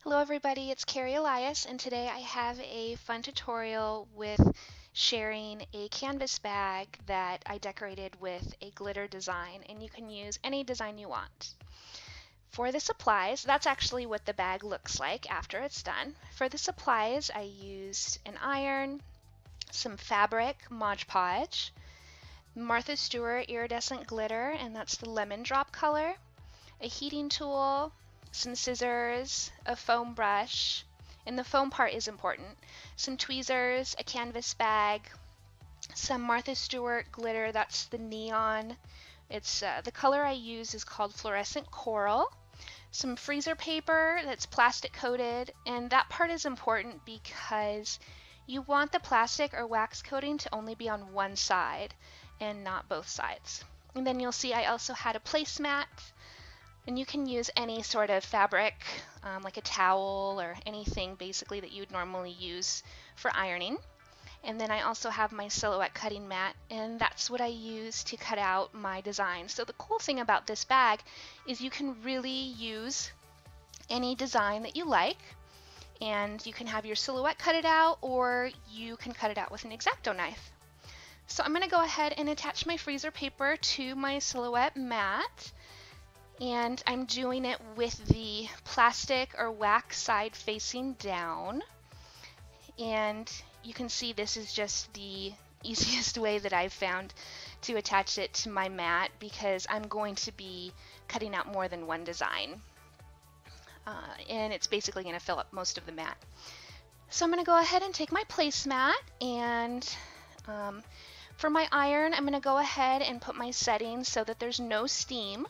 Hello everybody, it's Carrie Elias, and today I have a fun tutorial with sharing a canvas bag that I decorated with a glitter design, and you can use any design you want. For the supplies, that's actually what the bag looks like after it's done. For the supplies, I used an iron, some fabric, Mod Podge, Martha Stewart iridescent glitter, and that's the lemon drop color, a heating tool, some scissors, a foam brush, and the foam part is important, some tweezers, a canvas bag, some Martha Stewart glitter, that's the neon. It's the color I use is called fluorescent coral, some freezer paper that's plastic coated, and that part is important because you want the plastic or wax coating to only be on one side and not both sides. And then you'll see I also had a placemat. And you can use any sort of fabric, like a towel or anything basically that you would normally use for ironing. And then I also have my Silhouette cutting mat, and that's what I use to cut out my design. So the cool thing about this bag is you can really use any design that you like, and you can have your silhouette cut it out, or you can cut it out with an exacto knife. So I'm going to go ahead and attach my freezer paper to my Silhouette mat. And I'm doing it with the plastic or wax side facing down. And you can see this is just the easiest way that I've found to attach it to my mat because I'm going to be cutting out more than one design. And it's basically going to fill up most of the mat. So I'm going to go ahead and take my placemat, and for my iron I'm going to go ahead and put my settings so that there's no steam.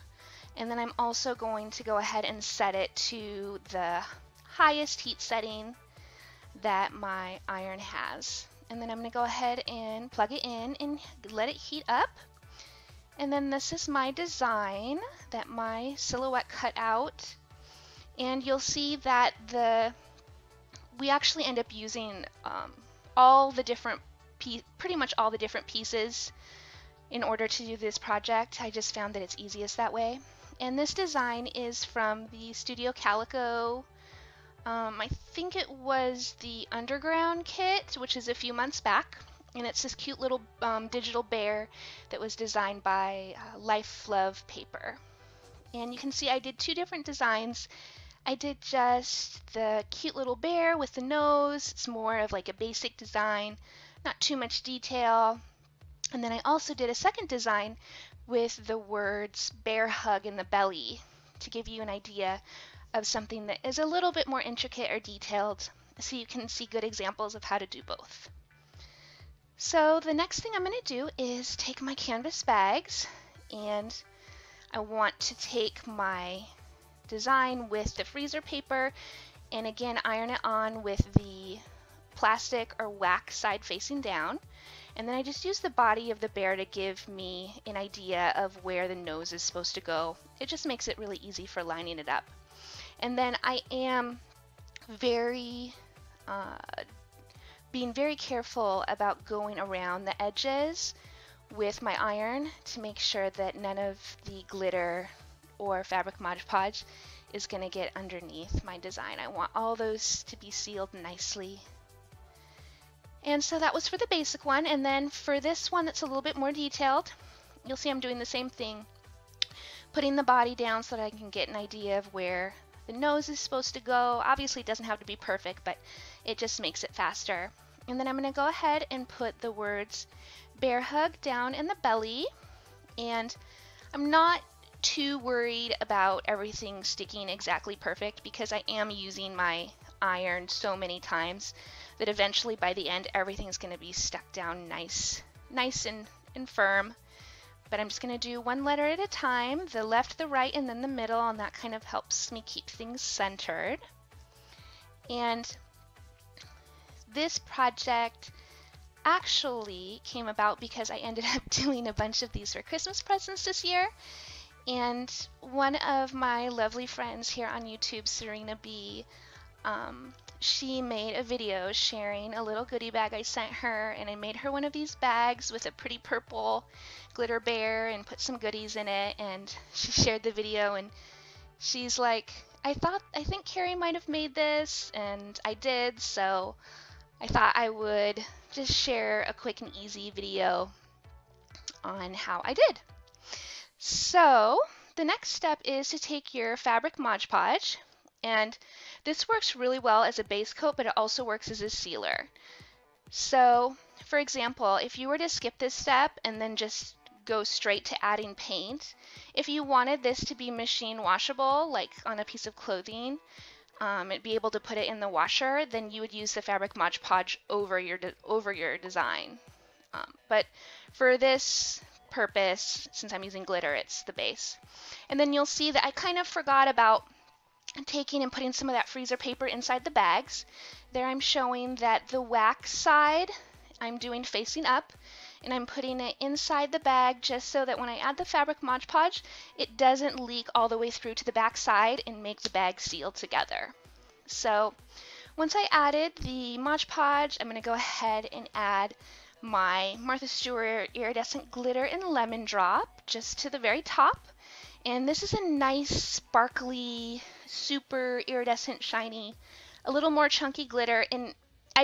And then I'm also going to go ahead and set it to the highest heat setting that my iron has. And then I'm going to go ahead and plug it in and let it heat up. And then this is my design that my silhouette cut out. And you'll see that we actually end up using pretty much all the different pieces in order to do this project. I just found that it's easiest that way. And this design is from the Studio Calico, I think it was the Underground kit, which is a few months back. And it's this cute little digital bear that was designed by Life Love Paper. And you can see I did two different designs. I did just the cute little bear with the nose. It's more of like a basic design, not too much detail. And then I also did a second design with the words bear hug in the belly to give you an idea of something that is a little bit more intricate or detailed, so you can see good examples of how to do both. So the next thing I'm going to do is take my canvas bags, and I want to take my design with the freezer paper and again iron it on with the plastic or wax side facing down. And then I just use the body of the bear to give me an idea of where the nose is supposed to go. It just makes it really easy for lining it up. And then I am being very careful about going around the edges with my iron to make sure that none of the glitter or fabric Mod Podge is going to get underneath my design. I want all those to be sealed nicely. And so that was for the basic one, and then for this one that's a little bit more detailed, you'll see I'm doing the same thing, putting the body down so that I can get an idea of where the nose is supposed to go. Obviously it doesn't have to be perfect, but it just makes it faster. And then I'm going to go ahead and put the words bear hug down in the belly, and I'm not too worried about everything sticking exactly perfect because I am using my iron so many times that eventually by the end everything's going to be stuck down nice and firm. But I'm just going to do one letter at a time, the left, the right, and then the middle, and that kind of helps me keep things centered. And this project actually came about because I ended up doing a bunch of these for Christmas presents this year. And one of my lovely friends here on YouTube, Serena B, she made a video sharing a little goodie bag I sent her, and I made her one of these bags with a pretty purple glitter bear and put some goodies in it, and she shared the video, and she's like, I think Carrie might have made this, and I did, so I thought I would just share a quick and easy video on how I did. So the next step is to take your fabric Mod Podge, and this works really well as a base coat, but it also works as a sealer. So for example, if you were to skip this step and then just go straight to adding paint, if you wanted this to be machine washable, like on a piece of clothing, and be able to put it in the washer, then you would use the fabric Mod Podge over your design. But for this purpose, since I'm using glitter, it's the base. And then you'll see that I kind of forgot about taking and putting some of that freezer paper inside the bags. There I'm showing that the wax side I'm doing facing up, and I'm putting it inside the bag just so that when I add the fabric Mod Podge, it doesn't leak all the way through to the back side and make the bag seal together. So once I added the Mod Podge, I'm going to go ahead and add my Martha Stewart iridescent glitter in lemon drop just to the very top. And this is a nice sparkly, super iridescent, shiny, a little more chunky glitter. And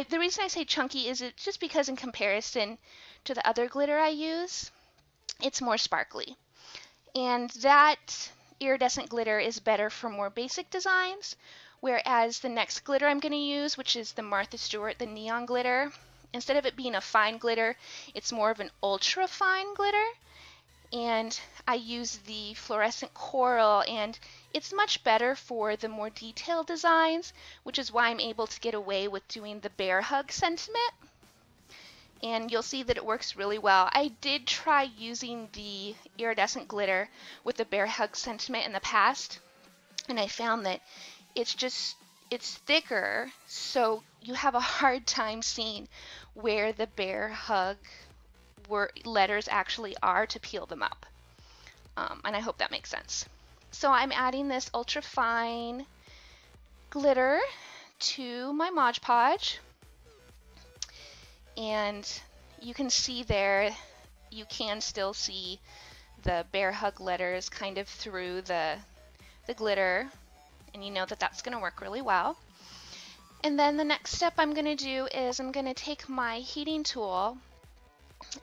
the reason I say chunky is it's just because in comparison to the other glitter I use, it's more sparkly. And that iridescent glitter is better for more basic designs, whereas the next glitter I'm going to use, which is the Martha Stewart, the neon glitter, instead of it being a fine glitter, it's more of an ultra fine glitter. And I use the fluorescent coral, and it's much better for the more detailed designs, which is why I'm able to get away with doing the bear hug sentiment. And you'll see that it works really well. I did try using the iridescent glitter with the bear hug sentiment in the past, and I found that it's thicker, so you have a hard time seeing where the bear hug letters actually are to peel them up. And I hope that makes sense. So I'm adding this ultra fine glitter to my Mod Podge, and you can see there, you can still see the bear hug letters kind of through the glitter, and you know that that's going to work really well. And then the next step I'm going to do is I'm going to take my heating tool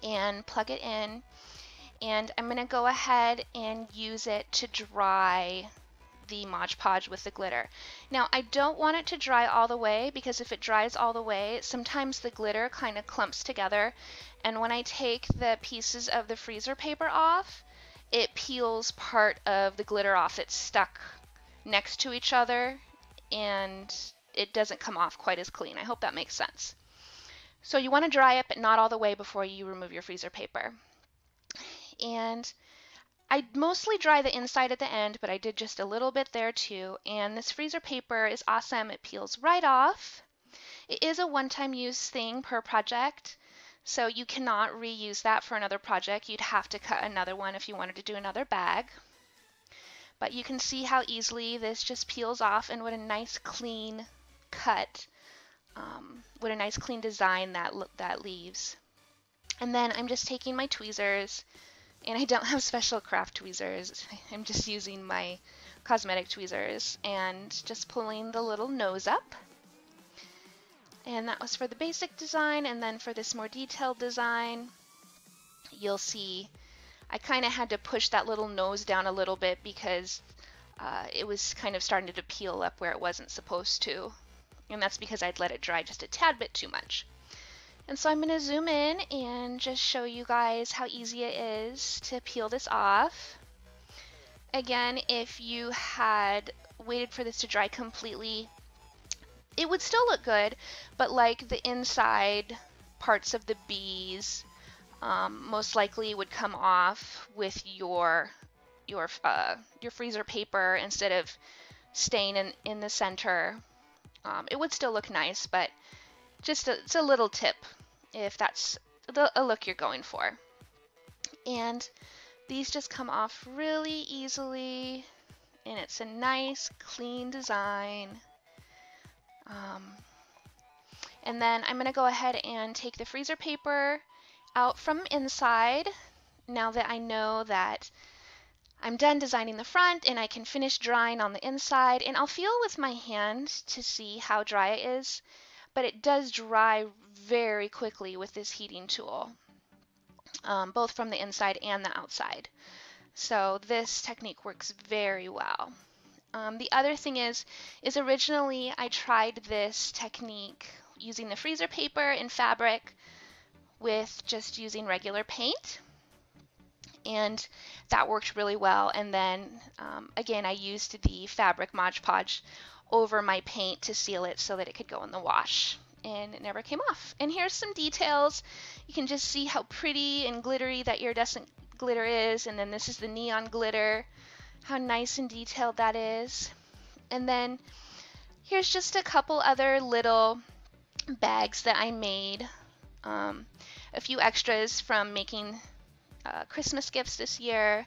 and plug it in, and I'm going to go ahead and use it to dry the Mod Podge with the glitter. Now I don't want it to dry all the way, because if it dries all the way, sometimes the glitter kind of clumps together, and when I take the pieces of the freezer paper off, it peels part of the glitter off that's stuck next to each other, and it doesn't come off quite as clean. I hope that makes sense. So you want to dry it, but not all the way before you remove your freezer paper. And I mostly dry the inside at the end, but I did just a little bit there too. And this freezer paper is awesome. It peels right off. It is a one-time use thing per project, so you cannot reuse that for another project. You'd have to cut another one if you wanted to do another bag. But you can see how easily this just peels off, and what a nice clean cut, what a nice clean design that leaves. And then I'm just taking my tweezers, and I don't have special craft tweezers. I'm just using my cosmetic tweezers and just pulling the little nose up. And that was for the basic design. And then for this more detailed design, you'll see I kind of had to push that little nose down a little bit because it was kind of starting to peel up where it wasn't supposed to. And that's because I'd let it dry just a tad bit too much. And so I'm going to zoom in and just show you guys how easy it is to peel this off. Again, if you had waited for this to dry completely, it would still look good, but like the inside parts of the bees most likely would come off with your freezer paper instead of staying in the center. It would still look nice, but it's a little tip if that's a look you're going for. And these just come off really easily, and it's a nice clean design. And then I'm going to go ahead and take the freezer paper out from inside, now that I know that I'm done designing the front and I can finish drying on the inside, and I'll feel with my hand to see how dry it is, but it does dry very quickly with this heating tool, both from the inside and the outside. So this technique works very well. The other thing is originally I tried this technique using the freezer paper and fabric with just using regular paint, and that worked really well. And then again, I used the fabric Mod Podge over my paint to seal it so that it could go in the wash, and it never came off. And here's some details. You can just see how pretty and glittery that iridescent glitter is, and then this is the neon glitter, how nice and detailed that is. And then here's just a couple other little bags that I made, a few extras from making Christmas gifts this year.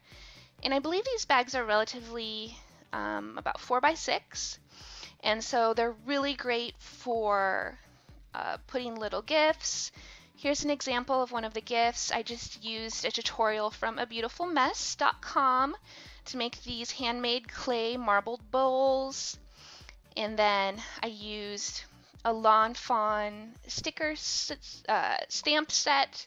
And I believe these bags are relatively about 4 by 6, and so they're really great for putting little gifts. Here's an example of one of the gifts. I just used a tutorial from abeautifulmess.com to make these handmade clay marbled bowls, and then I used a Lawn Fawn sticker stamp set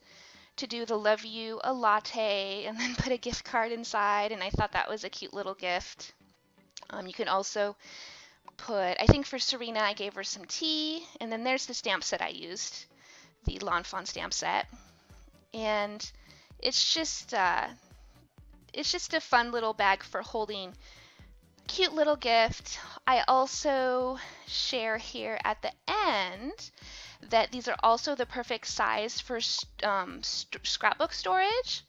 to do the Love You a latte, and then put a gift card inside, and I thought that was a cute little gift. You can also put, I think for Serena I gave her some tea, and then there's the stamp set I used, the Lawn Fawn stamp set, and it's just a fun little bag for holding cute little gift. I also share here at the end that these are also the perfect size for scrapbook storage.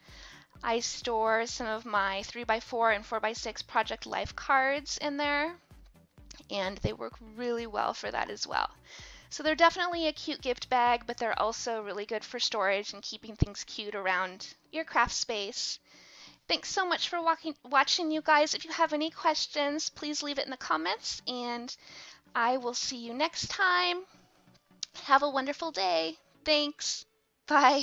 I store some of my 3x4 and 4x6 Project Life cards in there, and they work really well for that as well. So they're definitely a cute gift bag, but they're also really good for storage and keeping things cute around your craft space. Thanks so much for watching, you guys. If you have any questions, please leave it in the comments, and I will see you next time. Have a wonderful day. Thanks. Bye.